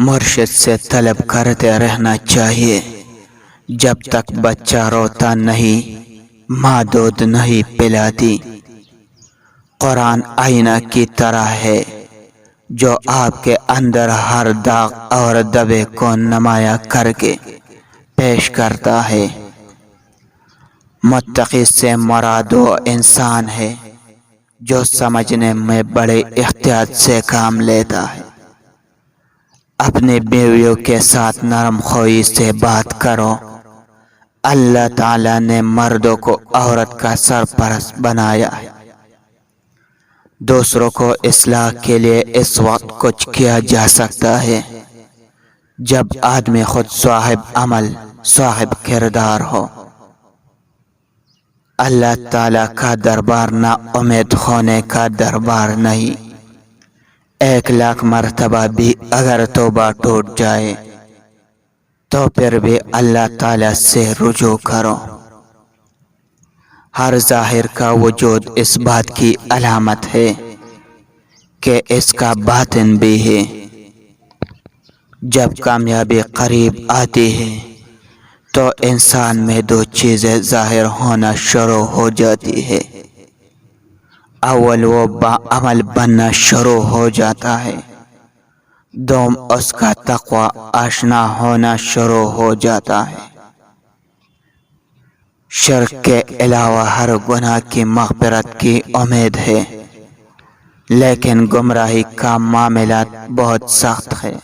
مرشد سے طلب کرتے رہنا چاہیے جب تک بچہ روتا نہیں، ماں دودھ نہیں پلاتی۔ قرآن آئینہ کی طرح ہے جو آپ کے اندر ہر داغ اور دبے کو نمایاں کر کے پیش کرتا ہے۔ متقی سے مراد وہ انسان ہے جو سمجھنے میں بڑے احتیاط سے کام لیتا ہے۔ اپنے بیویوں کے ساتھ نرم خوئی سے بات کرو۔ اللہ تعالیٰ نے مردوں کو عورت کا سرپرست بنایا ہے۔ دوسروں کو اصلاح کے لیے اس وقت کچھ کیا جا سکتا ہے جب آدمی خود صاحب عمل، صاحب کردار ہو۔ اللہ تعالیٰ کا دربار نا امید ہونے کا دربار نہیں۔ 1,00,000 مرتبہ بھی اگر توبہ ٹوٹ جائے تو پھر بھی اللہ تعالیٰ سے رجوع کرو۔ ہر ظاہر کا وجود اس بات کی علامت ہے کہ اس کا باطن بھی ہے۔ جب کامیابی قریب آتی ہے تو انسان میں دو چیزیں ظاہر ہونا شروع ہو جاتی ہے۔ اول وہ باعمل بننا شروع ہو جاتا ہے، دوم اس کا تقوی آشنا ہونا شروع ہو جاتا ہے۔ شرک کے علاوہ ہر گناہ کی مغفرت کی امید ہے، لیکن گمراہی کا معاملہ بہت سخت ہے۔